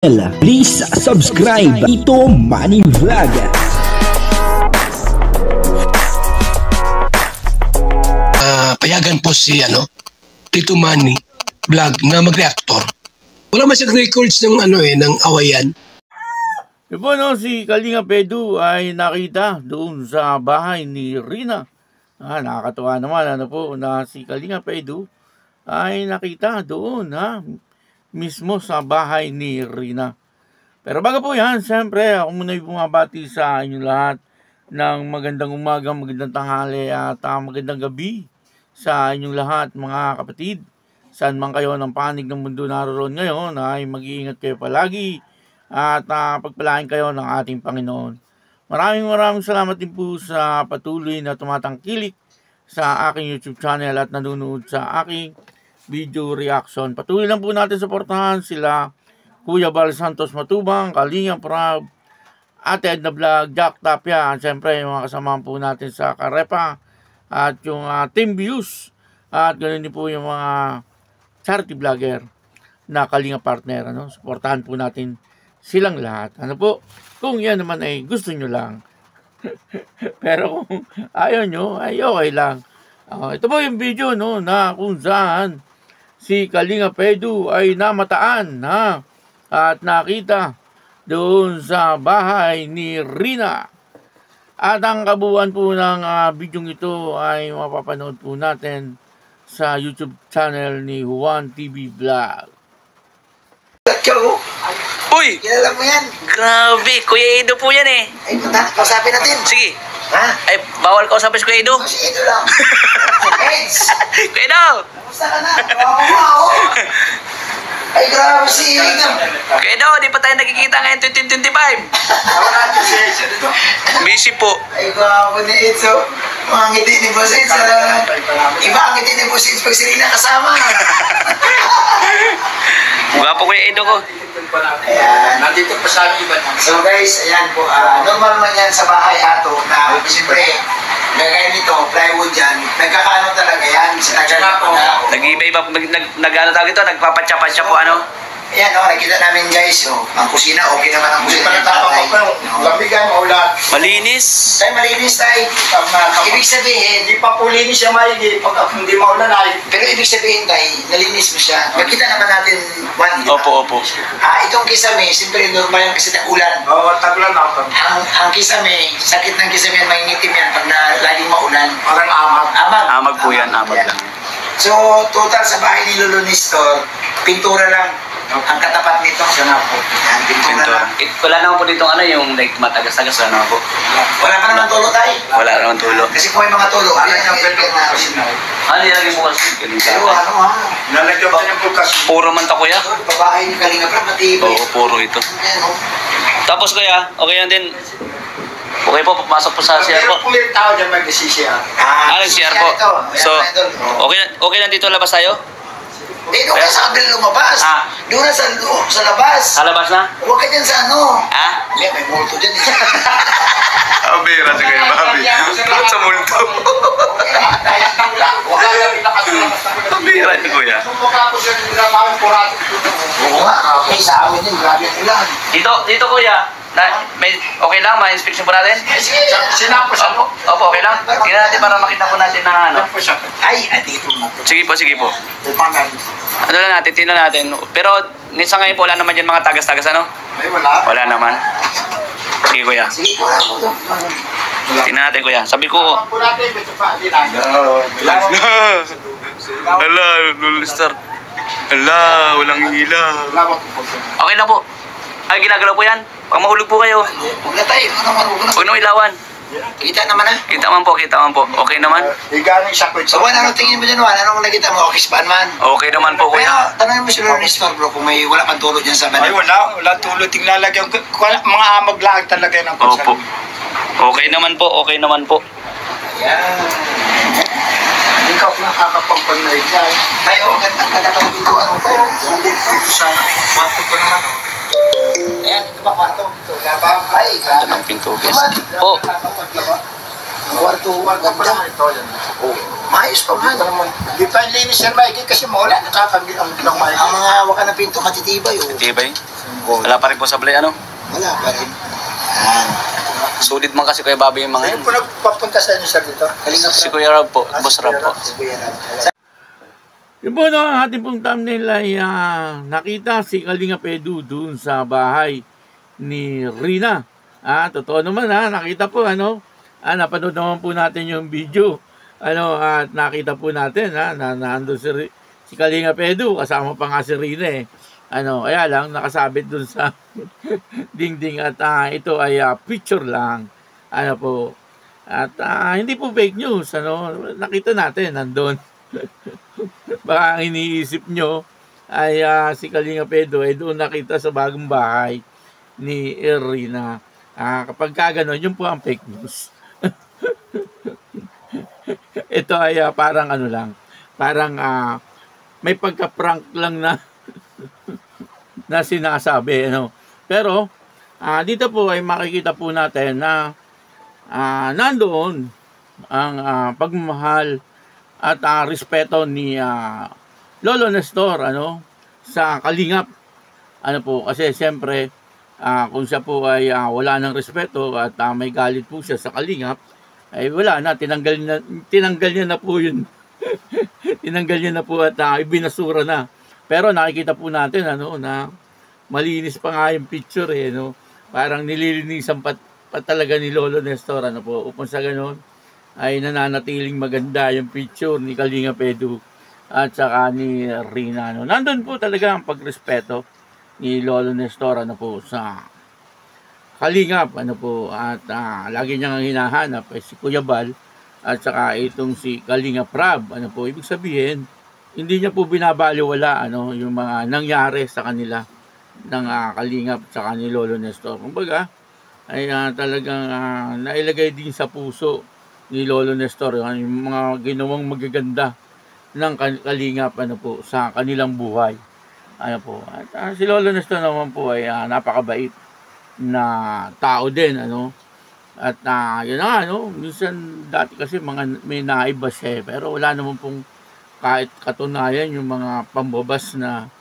Please subscribe Tito Manny Vlog. Payagan po si Tito Manny Vlog na mag-reactor. Wala man siyang records ng ng awayan. Diba si Kalinga Pedro ay nakita doon sa bahay ni Rina. Nakakatuwa naman na si Kalinga Pedro ay nakita doon mismo sa bahay ni Rina. Pero bago po yan, siyempre ako muna yung bumabati sa inyong lahat ng magandang umaga, magandang tanghali at magandang gabi sa inyong lahat mga kapatid. Saan man kayo ng panig ng mundo naroon ngayon ay mag-iingat kayo palagi at pagpalain kayo ng ating Panginoon. Maraming salamat din po sa patuloy na tumatangkilik sa aking YouTube channel at nanonood sa aking video reaction. Patuloy lang po natin suportahan sila Kuya Bal Santos Matubang, Kalinga Prab, Ate Edna Vlog, Jack Tapia, at syempre yung mga kasamahan po natin sa Karepa at yung Team Views at ganoon din po yung mga charity vlogger na Kalinga partner. Suportahan po natin silang lahat. Kung yan naman ay gusto nyo lang. Pero kung ayaw nyo, ay okay lang. Ito po yung video na kung saan si Kalinga Pedro ay namataan at nakita doon sa bahay ni Rina. At ang kabuuan po ng video ito ay mapapanood po natin sa YouTube channel ni Juan TV Vlog. Uy! Kilala mo yan? Grabe, Kuya Edo po yan eh. Ay, punta, kausapin natin. Sige. Ha? Ay, bawal kausapin si Kuya Edo. Si Edo lang. Eds! Kuya Edo! Kamusta ka na? Kawawa ako. Ay, grabe si Edo. Kuya Edo, di pa tayo nagkikita ngayon 2025. Busy po. Ay, grabe ni Eds. Mga ngiti ni Boss Eds. Iba ang ngiti ni Boss Eds pag si Rina kasama. Gwapo Kuya Edo ko. Ayan. Nandito pa sa iba. So guys, ayan po. Normal man yan sa bahay ato na siyempre, gagawin nito, plywood yan. Nagkakaano talaga yan. Sinagana po. Nag-iba-iba, nag-ano tawag ito, nagpapatsa-patsa po ano. Ayan nakita namin guys, ang kusina, okay naman ang kusina. Lamigan o ulan. Malinis. Tayo malinis tayo. Ibig sabihin, Hindi pa po linis siya maigi pag hindi maulan ay. pero ibig sabihin tayo, nalinis mo siya. Makita naman natin, Juan, di ba? Opo. Itong kisame, siyempre normal yung kasi ulan. Oo, taglan ako. Ang kisame, sakit ng kisame yan, mainitim yan pag laging maulan. Parang amag. Amag po yan, amag lang. So, total sa bahay ni Lolo Nestor, pintura lang. Ang katapat nito, sana po. Yan, pintura lang. Wala naman po dito yung like matagas-tagas wala naman po. Wala pa naman tulo tayo. Wala naman tulo. Kasi kung may mga tulo, Ano yan yung ang pwede pwede ko na. kasi na? Ano nilagay mo kasi? Ganun sa Pero akin. Nalagyan ko niya bukas. Puro man to kuya. Babae ni Kalinga Prab, matibay. Oo, puro ito. Yan, Tapos kuya, okay yan din. Okay po, papasok po sa CR po. Pero kung may tao dyan mag-CCR. CR po. So, okay lang dito labas tayo? Dito ka sa kabila lumabas. Doon na sa labas. Sa labas na? Huwag ka dyan sa may multo dyan eh. Abira si Kuya Bobby. Sa multo. Abira ni Kuya. Oo nga, okay, sa amin din, grabe ang ulan. Dito Kuya. Okay lang, ma-inspection po natin? Sinapos ako. Opo, okay lang. Tingnan natin para makita po natin na ano. Ay, dito mo. Sige po. Ano lang natin, tingnan natin. Pero, sa ngayon po, wala naman dyan mga tagas-tagas, ano? Ay, wala. Wala naman. Sige, Kuya. Sige, wala po. Tingnan natin, Kuya. Sabi ko, Hala, Lulstar. Hala, walang ilaw. Okay lang po. Ay, ginagalaw po yan. Pag mahulog po kayo, Huwag na tayo, huwag nang ilawan. Kita naman Kita man po. Okay naman. Igaling sa kwit. So, ano tingin mo dyan, Juan? Anong nakita mo? Okay, span man. Okay naman po, Pero, Kuya. tanongin mo si Lolo Nestor, bro, kung wala pang tulog dyan sa Ay, banda. wala tulad. Tinglalagyan ko. Mga amag lang talaga ng kunsa. Opo. Okay naman po. Yan. Ikaw nakakapagpanay dyan. Tayo, ganda pa dito, ano to? Sana. Mato ko naman. Ayan, ito ba kwarto? Wala pa? Ay, Ito ng pinto, guys. Po. Kwarto, ganda. Oh, maayos pa man. Di pa linis yan, Mikey, kasi mawala. Nakakagil ang bilang Mikey. Ang mga waka na pinto matitibay, oh. Tibay. gold. Wala pa rin po sablay, ano? Wala pa rin. Yan. Sulit man kasi Kuya Bobby yung mga Sino yan. po nagpapunta sa inyo, sir, dito? Kalingap Si Kuya Rob po, Boss Rob po. Si Kuya Rob. Yun po, no, ang ating pong thumbnail ay nakita si Kalingap Edu dun sa bahay ni Rina. Totoo naman nakita po, napanood naman po natin yung video. At nakita po natin na nandun si Kalingap Edu, kasama pa nga si Rina eh. Kaya lang nakasabit dun sa dingding at ito ay picture lang. Po. At hindi po fake news, nakita natin nandun. Baka ang iniisip nyo ay si Kalingap Edu ay doon nakita sa bagong bahay ni Rina. Kapag kagano'n, yun po ang fake news. Ito ay parang parang may pagka-prank lang na sinasabi. Pero dito po ay makikita po natin na nandoon ang pagmamahal at respeto ni Lolo Nestor sa Kalingap. Kasi siyempre kung siya po ay wala ng respeto at may galit po siya sa Kalingap, ay wala na, tinanggal niya na po yun. Tinanggal niya na po at ibinasura na. Pero nakikita po natin na malinis pa nga yung picture parang nililinisan pa talaga ni Lolo Nestor upang sa ganoon ay nananatiling maganda yung picture ni Kalingap Edu at saka ni Rina. Nandun po talaga ang pagrespeto ni Lolo Nestor sa Kalingap at lagi niyang hinahanap si Kuya Bal at saka itong si Kalingap Rab. Ibig sabihin hindi niya po binabaliwala yung mga nangyari sa kanila ng Kalingap at saka ni Lolo Nestor. Kumbaga ay talagang nailagay din sa puso ni Lolo Nestor yung mga ginawang magaganda ng Kalingap sa kanilang buhay. At si Lolo Nestor naman po ay napakabait na tao din at yun na minsan dati kasi may naiba siya pero wala naman pong kahit katunayan yung mga pambabas na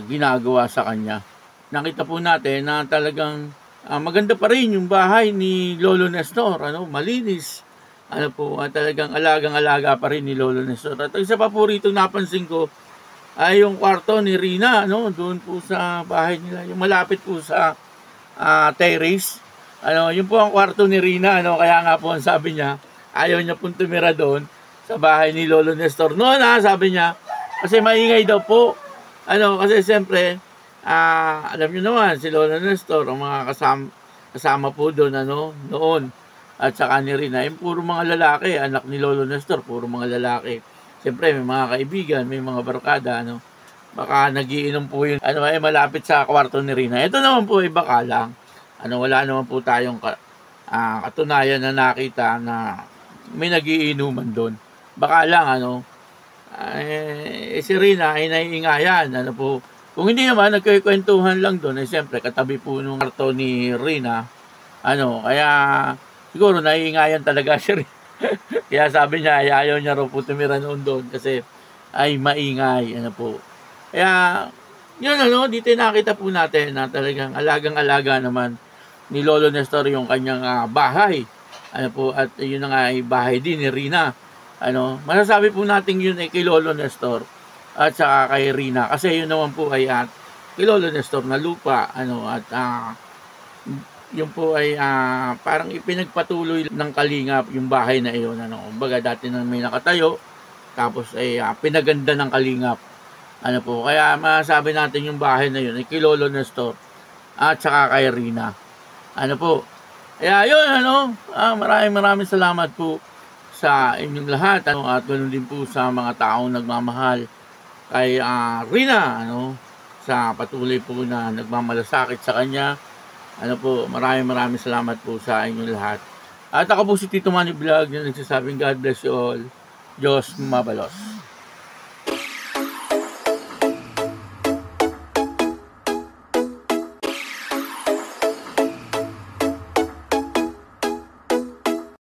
ginagawa sa kanya. Nakita po natin na talagang maganda pa rin yung bahay ni Lolo Nestor, malinis. Talagang alagang-alaga pa rin ni Lolo Nestor. At isa pa po rito napansin ko ay yung kwarto ni Rina, doon po sa bahay nila, yung malapit po sa terrace. Yun po ang kwarto ni Rina, kaya nga po ang sabi niya, ayaw niya pong tumira doon sa bahay ni Lolo Nestor. Noon sabi niya, kasi maingay daw po. Kasi siyempre, alam niyo naman, si Lolo Nestor, ang mga kasama po doon, noon. At saka ni Rina, yung puro mga lalaki, anak ni Lolo Nestor, puro mga lalaki. Siyempre, may mga kaibigan, may mga barkada, baka nagiinom po yun, malapit sa kwarto ni Rina. Ito naman po ay baka lang. Wala naman po tayong katunayan na nakita na may nagiinuman doon. Baka lang, si Rina ay naiingayan, po. Kung hindi naman, nagkikwentuhan lang doon, siyempre, katabi po nung kwarto ni Rina, kaya siguro naiingayan talaga siya rin. Kaya sabi niya, ayaw niya raw po tumira noon doon kasi ay maingay. Po. Kaya, yun dito nakita po natin na talagang alagang-alaga naman ni Lolo Nestor yung kanyang bahay. Po, at yun nga ay bahay din ni Rina. Masasabi po natin yun ay kay Lolo Nestor at saka kay Rina. Kasi yun naman po ay kay Lolo Nestor na lupa. At yun po ay parang ipinagpatuloy ng Kalingap yung bahay na iyon. Kumbaga dati nang may nakatayo, tapos ay pinaganda ng Kalingap. Po, kaya masasabi natin yung bahay na yun ay kay Lolo Nestor at saka kay Rina. Po, kaya yun, maraming salamat po sa inyong lahat. At ganoon din po sa mga taong nagmamahal kay Rina, sa patuloy po na nagmamalasakit sa kanya. Po, maraming salamat po sa inyong lahat. At ako po si Tito Manny Vlog na nagsasabing God bless you all. Diyos mabalos.